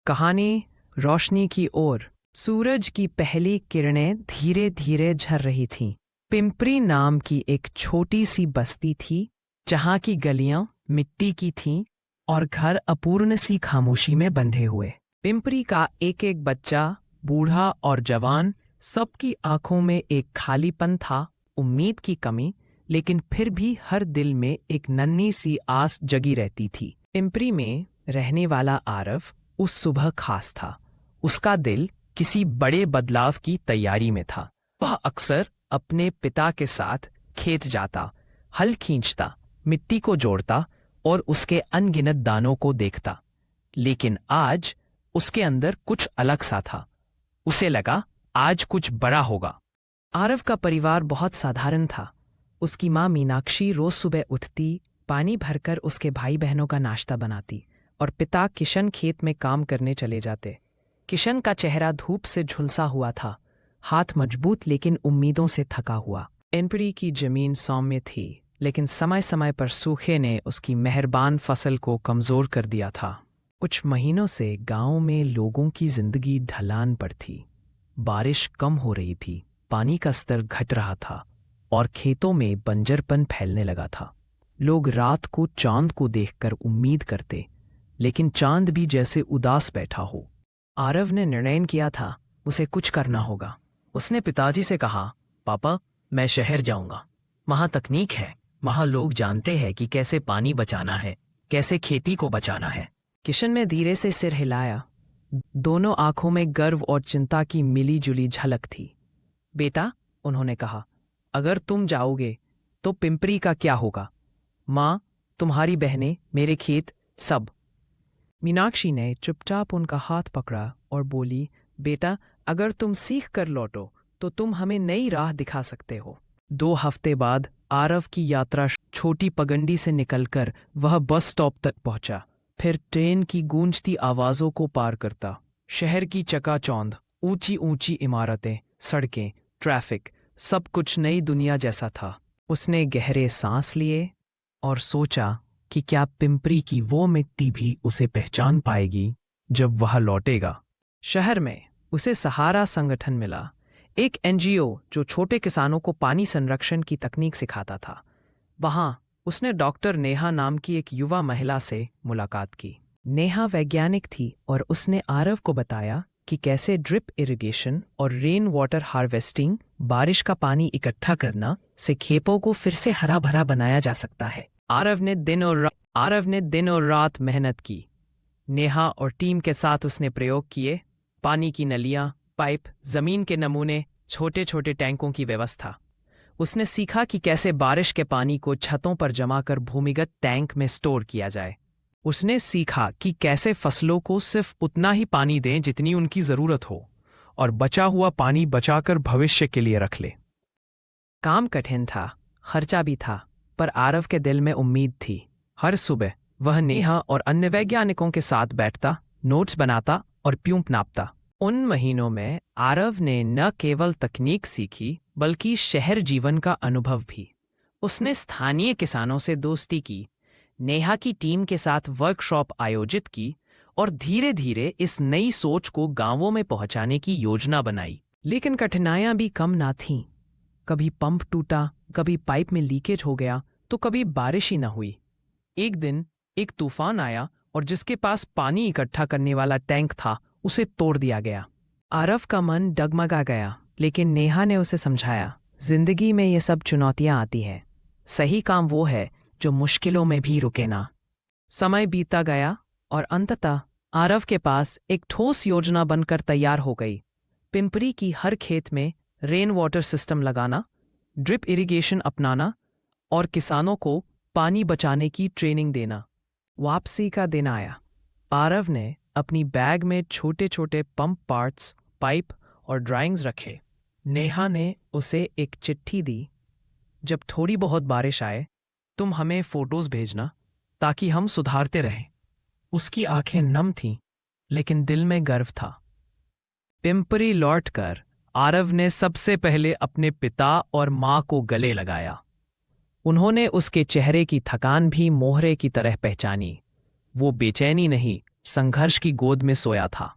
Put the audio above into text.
कहानी रोशनी की ओर। सूरज की पहली किरणें धीरे धीरे झर रही थीं। पिंपरी नाम की एक छोटी सी बस्ती थी जहाँ की गलियां मिट्टी की थीं और घर अपूर्ण सी खामोशी में बंधे हुए। पिंपरी का एक एक बच्चा, बूढ़ा और जवान, सबकी आंखों में एक खालीपन था, उम्मीद की कमी, लेकिन फिर भी हर दिल में एक नन्ही सी आस जगी रहती थी। पिंपरी में रहने वाला आरव उस सुबह खास था। उसका दिल किसी बड़े बदलाव की तैयारी में था। वह अक्सर अपने पिता के साथ खेत जाता, हल खींचता, मिट्टी को जोड़ता और उसके अनगिनत दानों को देखता। लेकिन आज उसके अंदर कुछ अलग सा था। उसे लगा आज कुछ बड़ा होगा। आरव का परिवार बहुत साधारण था। उसकी माँ मीनाक्षी रोज सुबह उठती, पानी भरकर उसके भाई बहनों का नाश्ता बनाती और पिता किशन खेत में काम करने चले जाते। किशन का चेहरा धूप से झुलसा हुआ था, हाथ मजबूत लेकिन उम्मीदों से थका हुआ। पिंपरी की जमीन सौम्य थी, लेकिन समय समय पर सूखे ने उसकी मेहरबान फसल को कमजोर कर दिया था। कुछ महीनों से गांव में लोगों की जिंदगी ढलान पर थी। बारिश कम हो रही थी, पानी का स्तर घट रहा था और खेतों में बंजरपन फैलने लगा था। लोग रात को चांद को देखकर उम्मीद करते, लेकिन चांद भी जैसे उदास बैठा हो। आरव ने निर्णय किया था उसे कुछ करना होगा। उसने पिताजी से कहा, पापा, मैं शहर जाऊंगा। वहां तकनीक है, वहां लोग जानते हैं कि कैसे पानी बचाना है, कैसे खेती को बचाना है। किशन ने धीरे से सिर हिलाया। दोनों आंखों में गर्व और चिंता की मिली जुली झलक थी। बेटा, उन्होंने कहा, अगर तुम जाओगे तो पिंपरी का क्या होगा? माँ, तुम्हारी बहनें, मेरे खेत, सब। मीनाक्षी ने चुपचाप उनका हाथ पकड़ा और बोली, बेटा, अगर तुम सीख कर लौटो तो तुम हमें नई राह दिखा सकते हो। 2 हफ्ते बाद आरव की यात्रा छोटी पगंडी से निकलकर वह बस स्टॉप तक पहुंचा। फिर ट्रेन की गूंजती आवाजों को पार करता। शहर की चकाचौंध, ऊंची ऊंची इमारतें, सड़कें, ट्रैफिक, सब कुछ नई दुनिया जैसा था। उसने गहरे सांस लिए और सोचा कि क्या पिंपरी की वो मिट्टी भी उसे पहचान पाएगी जब वह लौटेगा। शहर में उसे सहारा संगठन मिला, एक एनजीओ जो छोटे किसानों को पानी संरक्षण की तकनीक सिखाता था। वहां उसने डॉक्टर नेहा नाम की एक युवा महिला से मुलाकात की। नेहा वैज्ञानिक थी और उसने आरव को बताया कि कैसे ड्रिप इरिगेशन और रेन वाटर हार्वेस्टिंग, बारिश का पानी इकट्ठा करना, से खेतों को फिर से हरा भरा बनाया जा सकता है। आरव ने दिन और रात मेहनत की। नेहा और टीम के साथ उसने प्रयोग किए, पानी की नलियां, पाइप, जमीन के नमूने, छोटे छोटे टैंकों की व्यवस्था। उसने सीखा कि कैसे बारिश के पानी को छतों पर जमा कर भूमिगत टैंक में स्टोर किया जाए। उसने सीखा कि कैसे फसलों को सिर्फ उतना ही पानी दें जितनी उनकी जरूरत हो और बचा हुआ पानी बचाकर भविष्य के लिए रख ले। काम कठिन था, खर्चा भी था, पर आरव के दिल में उम्मीद थी। हर सुबह वह नेहा और अन्य वैज्ञानिकों के साथ बैठता, नोट्स बनाता और प्यूप नापता। उन महीनों में आरव ने न केवल तकनीक सीखी बल्कि शहर जीवन का अनुभव भी। उसने स्थानीय किसानों से दोस्ती की, नेहा की टीम के साथ वर्कशॉप आयोजित की और धीरे धीरे इस नई सोच को गांवों में पहुंचाने की योजना बनाई। लेकिन कठिनाइयां भी कम ना थीं। कभी पंप टूटा, कभी पाइप में लीकेज हो गया, तो कभी बारिश ही न हुई। एक दिन एक तूफान आया और जिसके पास पानी इकट्ठा करने वाला टैंक था उसे तोड़ दिया गया। आरव का मन डगमगा गया, लेकिन नेहा ने उसे समझाया, जिंदगी में ये सब चुनौतियां आती हैं। सही काम वो है जो मुश्किलों में भी रुके ना। समय बीता गया और अंततः आरव के पास एक ठोस योजना बनकर तैयार हो गई। पिंपरी की हर खेत में रेन वाटर सिस्टम लगाना, ड्रिप इरिगेशन अपनाना और किसानों को पानी बचाने की ट्रेनिंग देना। वापसी का दिन आया। आरव ने अपनी बैग में छोटे छोटे पंप पार्ट्स, पाइप और ड्राइंग्स रखे। नेहा ने उसे एक चिट्ठी दी, जब थोड़ी बहुत बारिश आए तुम हमें फोटोज भेजना ताकि हम सुधारते रहें। उसकी आंखें नम थीं, लेकिन दिल में गर्व था। पिंपरी लौटकर आरव ने सबसे पहले अपने पिता और माँ को गले लगाया। उन्होंने उसके चेहरे की थकान भी मोहरे की तरह पहचानी। वो बेचैनी नहीं, संघर्ष की गोद में सोया था।